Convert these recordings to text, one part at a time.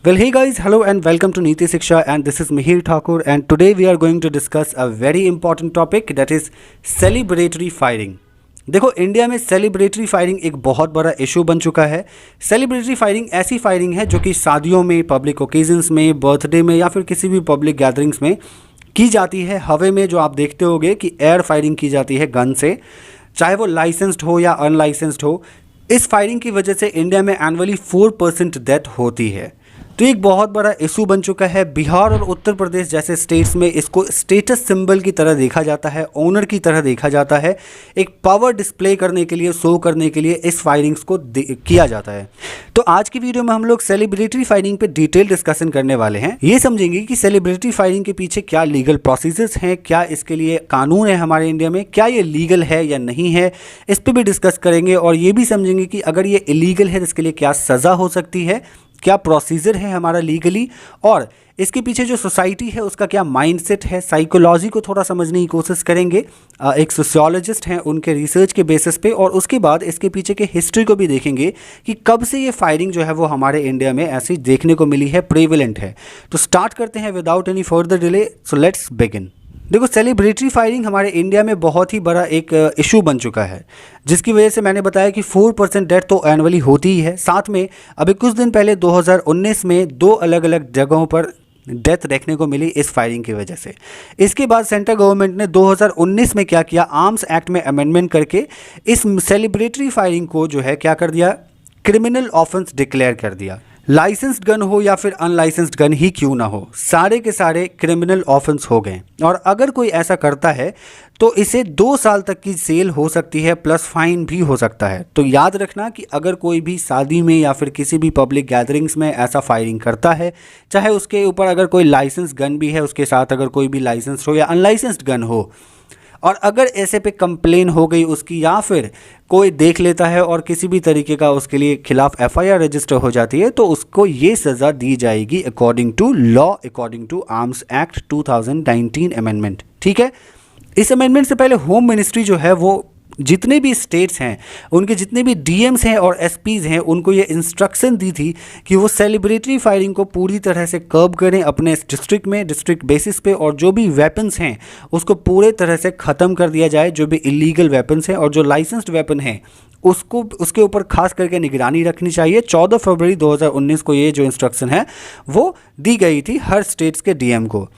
Well, hey guys, hello and welcome to Niti Shiksha, and this is Mihir Thakur, and today we are going to discuss a very important topic, that is celebratory firing. देखो, India में celebratory firing एक बहुत बड़ा issue बन चुका है। Celebratory firing ऐसी firing है जो कि शादियों में, पब्लिक ओकेजन्स में, बर्थडे में या फिर किसी भी पब्लिक गैदरिंग्स में की जाती है। हवा में जो आप देखते होंगे कि एयर फायरिंग की जाती है गन से, चाहे वो लाइसेंस्ड हो या अनलाइसेंस्ड हो। इस फायरिंग की वजह से इंडिया में एनुअली 4% डेथ होती है। तो एक बहुत बड़ा इशू बन चुका है। बिहार और उत्तर प्रदेश जैसे स्टेट्स में इसको स्टेटस सिंबल की तरह देखा जाता है, ऑनर की तरह देखा जाता है। एक पावर डिस्प्ले करने के लिए, शो करने के लिए इस फायरिंग्स को किया जाता है। तो आज की वीडियो में हम लोग सेलिब्रेटरी फायरिंग पे डिटेल डिस्कशन करने वाले हैं। ये समझेंगे कि सेलिब्रेटरी फायरिंग के पीछे क्या लीगल प्रोसीजर्स हैं, क्या इसके लिए कानून है हमारे इंडिया में, क्या ये लीगल है या नहीं है, इस पर भी डिस्कस करेंगे। और ये भी समझेंगे कि अगर ये इलीगल है तो इसके लिए क्या सज़ा हो सकती है, क्या प्रोसीजर है हमारा लीगली, और इसके पीछे जो सोसाइटी है उसका क्या माइंडसेट है। साइकोलॉजी को थोड़ा समझने की कोशिश करेंगे, एक सोशियोलॉजिस्ट हैं उनके रिसर्च के बेसिस पे, और उसके बाद इसके पीछे के हिस्ट्री को भी देखेंगे कि कब से ये फायरिंग जो है वो हमारे इंडिया में ऐसी देखने को मिली है, प्रेवलेंट है। तो स्टार्ट करते हैं without any further delay. So let's begin. देखो, सेलिब्रेटरी फायरिंग हमारे इंडिया में बहुत ही बड़ा एक इशू बन चुका है, जिसकी वजह से मैंने बताया कि 4% डेथ तो एनुअली होती ही है। साथ में अभी कुछ दिन पहले 2019 में 2 अलग अलग जगहों पर डेथ देखने को मिली इस फायरिंग की वजह से। इसके बाद सेंट्रल गवर्नमेंट ने 2019 में क्या किया, आर्म्स एक्ट में अमेंडमेंट करके इस सेलिब्रेटरी फायरिंग को जो है क्या कर दिया, क्रिमिनल ऑफेंस डिक्लेयर कर दिया। लाइसेंस्ड गन हो या फिर अनलाइसेंस्ड गन ही क्यों ना हो, सारे के सारे क्रिमिनल ऑफेंस हो गए। और अगर कोई ऐसा करता है तो इसे 2 साल तक की जेल हो सकती है, प्लस फाइन भी हो सकता है। तो याद रखना कि अगर कोई भी शादी में या फिर किसी भी पब्लिक गैदरिंग्स में ऐसा फायरिंग करता है, चाहे उसके ऊपर अगर कोई लाइसेंस गन भी है, उसके साथ अगर कोई भी लाइसेंस हो या अनलाइसेंस्ड गन हो, और अगर ऐसे पे कंप्लेन हो गई उसकी, या फिर कोई देख लेता है और किसी भी तरीके का उसके लिए खिलाफ एफआईआर रजिस्टर हो जाती है, तो उसको ये सज़ा दी जाएगी according to law, according to arms act 2019 amendment. ठीक है, इस अमेंडमेंट से पहले होम मिनिस्ट्री जो है वो जितने भी स्टेट्स हैं, उनके जितने भी डीएम्स हैं और एसपीज़ हैं, उनको ये इंस्ट्रक्शन दी थी कि वो सेलिब्रेटरी फायरिंग को पूरी तरह से कर्ब करें अपने डिस्ट्रिक्ट में, डिस्ट्रिक्ट बेसिस पे, और जो भी वेपन्स हैं उसको पूरे तरह से ख़त्म कर दिया जाए, जो भी इलीगल वेपन्स हैं, और जो लाइसेंस्ड वेपन हैं उसको, उसके ऊपर खास करके निगरानी रखनी चाहिए। 14 फरवरी 2019 को ये जो इंस्ट्रक्शन है वो दी गई थी हर स्टेट्स के डीएम को।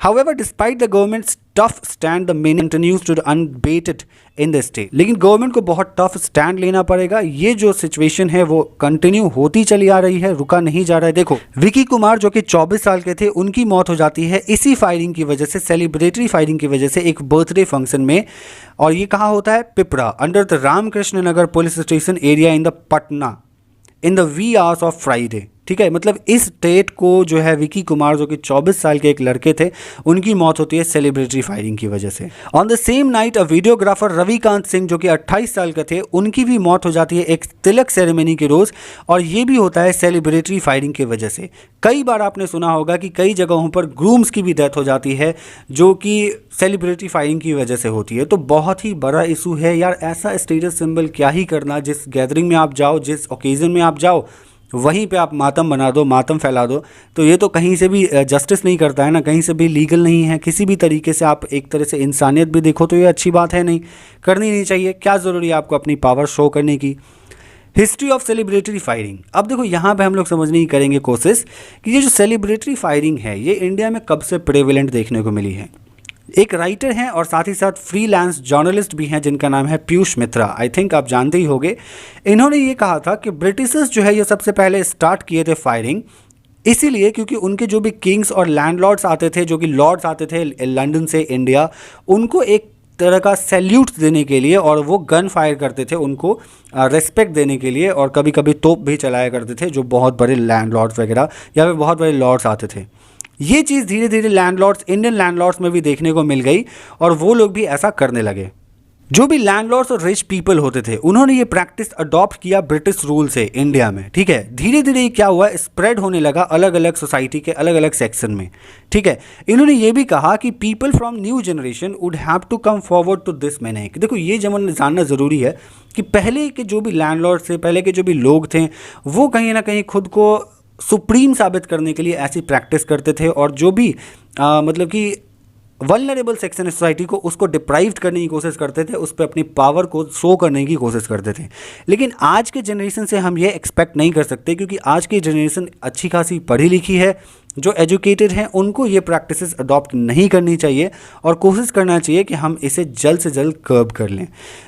However, despite the government's tough stand, the meaning continues to unabated in the state. लेकिन गवर्नमेंट को बहुत टफ स्टैंड लेना पड़ेगा। ये जो सिचुएशन है वो कंटिन्यू होती चली आ रही है, रुका नहीं जा रहा है। देखो, विकी कुमार जो कि 24 साल के थे, उनकी मौत हो जाती है इसी फायरिंग की वजह से, सेलिब्रेटरी फायरिंग की वजह से, एक बर्थडे फंक्शन में। और ये कहाँ होता है, Pipra, under the Ramkrishna Nagar police station area in the Patna, in the wee hours of Friday. ठीक है, मतलब इस डेट को जो है विकी कुमार जो कि 24 साल के एक लड़के थे, उनकी मौत होती है सेलिब्रेटरी फायरिंग की वजह से। On the same night a videographer Ravikant Singh जो कि 28 साल के थे, उनकी भी मौत हो जाती है एक तिलक सेरेमनी के रोज़, और ये भी होता है सेलिब्रेटरी फायरिंग की वजह से। कई बार आपने सुना होगा कि कई जगहों पर ग्रूम्स की भी डेथ हो जाती है जो कि सेलिब्रेटरी फायरिंग की वजह से होती है। तो बहुत ही बड़ा इशू है यार, ऐसा स्टेटस सिंबल क्या ही करना, जिस गैदरिंग में आप जाओ, जिस ओकेजन में आप जाओ, वहीं पे आप मातम बना दो, मातम फैला दो। तो ये तो कहीं से भी जस्टिस नहीं करता है ना, कहीं से भी लीगल नहीं है। किसी भी तरीके से आप एक तरह से इंसानियत भी देखो तो ये अच्छी बात है नहीं, करनी नहीं चाहिए। क्या ज़रूरी है आपको अपनी पावर शो करने की। History of celebratory firing. अब देखो, यहाँ पे हम लोग समझने की करेंगे कोशिश कि ये जो सेलिब्रेटरी फायरिंग है ये इंडिया में कब से प्रेवलेंट देखने को मिली है। एक राइटर हैं और साथ ही साथ फ्रीलांस जर्नलिस्ट भी हैं जिनका नाम है पीयूष मित्रा, आई थिंक आप जानते ही होंगे। इन्होंने ये कहा था कि ब्रिटिशर्स जो है ये सबसे पहले स्टार्ट किए थे फायरिंग, इसीलिए क्योंकि उनके जो भी किंग्स और लैंडलॉर्ड्स आते थे, जो कि लॉर्ड्स आते थे लंदन से इंडिया, उनको एक तरह का सैल्यूट देने के लिए, और वो गन फायर करते थे उनको रेस्पेक्ट देने के लिए, और कभी कभी तोप भी चलाया करते थे जो बहुत बड़े लैंडलॉर्ड्स वगैरह या फिर बहुत बड़े लॉर्ड्स आते थे। ये चीज़ धीरे धीरे लैंडलॉर्ड्स, इंडियन लैंडलॉर्ड्स में भी देखने को मिल गई, और वो लोग भी ऐसा करने लगे। जो भी लैंडलॉर्ड्स और रिच पीपल होते थे, उन्होंने ये प्रैक्टिस अडॉप्ट किया ब्रिटिश रूल से इंडिया में। ठीक है, धीरे धीरे क्या हुआ, स्प्रेड होने लगा अलग अलग सोसाइटी के अलग अलग सेक्शन में। ठीक है, इन्होंने ये भी कहा कि people from new generation would have to come forward to this manic. देखो, ये जानना ज़रूरी है कि पहले के जो भी लैंडलॉर्ड थे, पहले के जो भी लोग थे, वो कहीं ना कहीं खुद को सुप्रीम साबित करने के लिए ऐसी प्रैक्टिस करते थे और जो भी मतलब कि वल्नरेबल सेक्शन ऑफ सोसाइटी को उसको डिप्राइव्ड करने की कोशिश करते थे, उस पर अपनी पावर को शो करने की कोशिश करते थे। लेकिन आज के जनरेशन से हम ये एक्सपेक्ट नहीं कर सकते, क्योंकि आज की जनरेशन अच्छी खासी पढ़ी लिखी है, जो एजुकेटेड हैं, उनको ये प्रैक्टिसेस अडॉप्ट नहीं करनी चाहिए और कोशिश करना चाहिए कि हम इसे जल्द से जल्द कर्ब कर लें।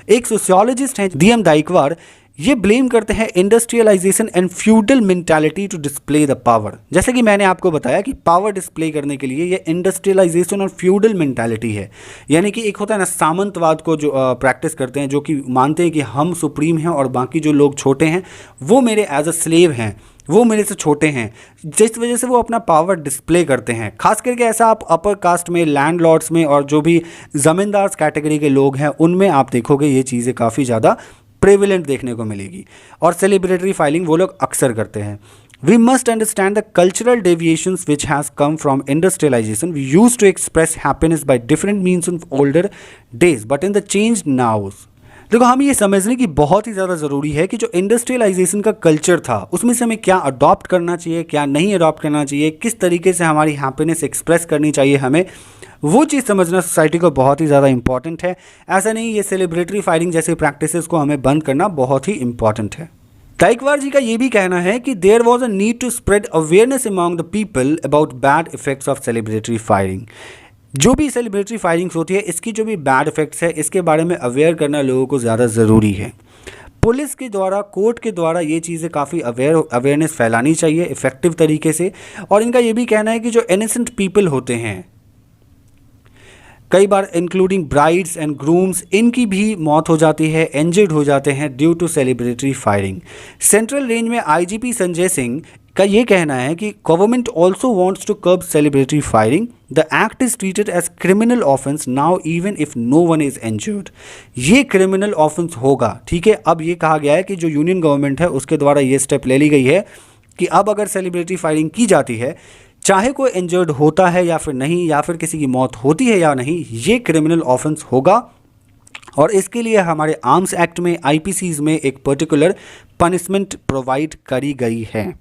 एक सोशियोलॉजिस्ट हैं DM दाइकवार, ये ब्लेम करते हैं industrialisation and feudal mentality to display the power. जैसे कि मैंने आपको बताया कि पावर डिस्प्ले करने के लिए ये इंडस्ट्रियलाइजेशन और फ्यूडल मेंटालिटी है, यानी कि एक होता है ना सामंतवाद को जो प्रैक्टिस करते हैं, जो कि मानते हैं कि हम सुप्रीम हैं और बाकी जो लोग छोटे हैं वो मेरे एज अ स्लेव हैं, वो मेरे से छोटे हैं, जिस वजह से वो अपना पावर डिस्प्ले करते हैं। खास करके ऐसा आप अपर कास्ट में, लैंडलॉर्ड्स में और जो भी ज़मींदार कैटेगरी के लोग हैं उनमें आप देखोगे ये चीज़ें काफ़ी ज़्यादा प्रेविलेंट देखने को मिलेगी। और सेलिब्रेटरी फाइलिंग वो लोग अक्सर करते हैं। We must understand the cultural deviations which has come from industrialization. We used to express happiness by different means in older days, but in the changed now. देखो, हम ये समझने की बहुत ही ज़्यादा ज़रूरी है कि जो इंडस्ट्रियलाइजेशन का कल्चर था उसमें से हमें क्या अडॉप्ट करना चाहिए, क्या नहीं अडॉप्ट करना चाहिए, किस तरीके से हमारी हैप्पीनेस एक्सप्रेस करनी चाहिए, हमें वो चीज़ समझना सोसाइटी को बहुत ही ज़्यादा इंपॉर्टेंट है। ऐसा नहीं ये सेलिब्रेटरी फायरिंग जैसे प्रैक्टिसेस को हमें बंद करना बहुत ही इंपॉर्टेंट है। दाइकवार जी का ये भी कहना है कि there was a need to spread awareness among the people about bad effects of celebratory firing. जो भी सेलिब्रेटरी फायरिंग्स होती है, इसकी जो भी बैड इफेक्ट्स है, इसके बारे में अवेयर करना लोगों को ज़्यादा ज़रूरी है। पुलिस के द्वारा, कोर्ट के द्वारा ये चीज़ें काफ़ी अवेयरनेस फैलानी चाहिए इफ़ेक्टिव तरीके से। और इनका ये भी कहना है कि जो इनोसेंट पीपल होते हैं, कई बार इंक्लूडिंग ब्राइड्स एंड ग्रूम्स, इनकी भी मौत हो जाती है, इंजर्ड हो जाते हैं due to celebratory firing. Central range में IGP संजय सिंह का ये कहना है कि government also wants to curb celebratory firing. The act is treated as criminal offence now even if no one is injured. ये क्रिमिनल ऑफेंस होगा, ठीक है। अब ये कहा गया है कि जो यूनियन गवर्नमेंट है उसके द्वारा ये स्टेप ले ली गई है कि अब अगर सेलिब्रेटरी फायरिंग की जाती है, चाहे कोई इंजर्ड होता है या फिर नहीं, या फिर किसी की मौत होती है या नहीं, ये क्रिमिनल ऑफेंस होगा। और इसके लिए हमारे आर्म्स एक्ट में, IPCs में एक पर्टिकुलर पनिशमेंट प्रोवाइड करी गई है।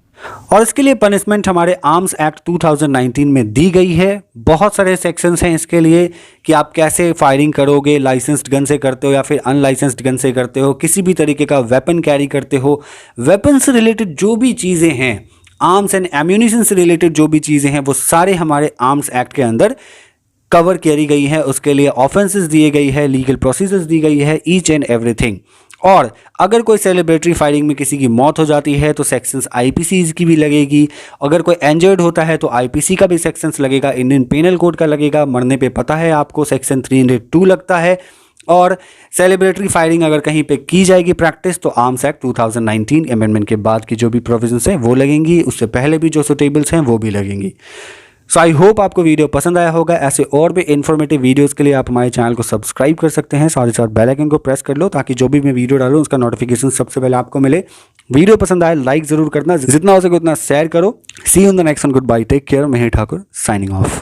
और इसके लिए पनिशमेंट हमारे आर्म्स एक्ट 2019 में दी गई है। बहुत सारे सेक्शंस हैं इसके लिए कि आप कैसे फायरिंग करोगे, लाइसेंस्ड गन से करते हो या फिर अनलाइसेंस्ड गन से करते हो, किसी भी तरीके का वेपन कैरी करते हो, वेपन से रिलेटेड जो भी चीज़ें हैं, आर्म्स एंड एम्यूनिशन से रिलेटेड जो भी चीज़ें हैं, वो सारे हमारे आर्म्स एक्ट के अंदर कवर करी गई है। उसके लिए ऑफेंसेस दिए गई है, लीगल प्रोसीजर्स दी गई है, ईच एंड एवरीथिंग। और अगर कोई सेलिब्रेटरी फायरिंग में किसी की मौत हो जाती है तो सेक्शंस IPCs की भी लगेगी। अगर कोई इंजर्ड होता है तो IPC का भी सेक्शंस लगेगा, इंडियन पेनल कोड का लगेगा। मरने पे पता है आपको सेक्शन 302 लगता है। और सेलिब्रेटरी फायरिंग अगर कहीं पे की जाएगी प्रैक्टिस तो आर्म्स एक्ट 2019 अमेंडमेंट के बाद की जो भी प्रोविजंस हैं वो लगेंगी, उससे पहले भी जो सुटेबल्स हैं वो भी लगेंगी। सो आई होप आपको वीडियो पसंद आया होगा। ऐसे और भी इन्फॉर्मेटिव वीडियोस के लिए आप हमारे चैनल को सब्सक्राइब कर सकते हैं, साथ ही साथ बेल आइकन को प्रेस कर लो ताकि जो भी मैं वीडियो डालूं उसका नोटिफिकेशन सबसे पहले आपको मिले। वीडियो पसंद आए लाइक ज़रूर करना, जितना हो सके उतना शेयर करो। See you in the next one, goodbye, take care. Mihir Thakur signing of.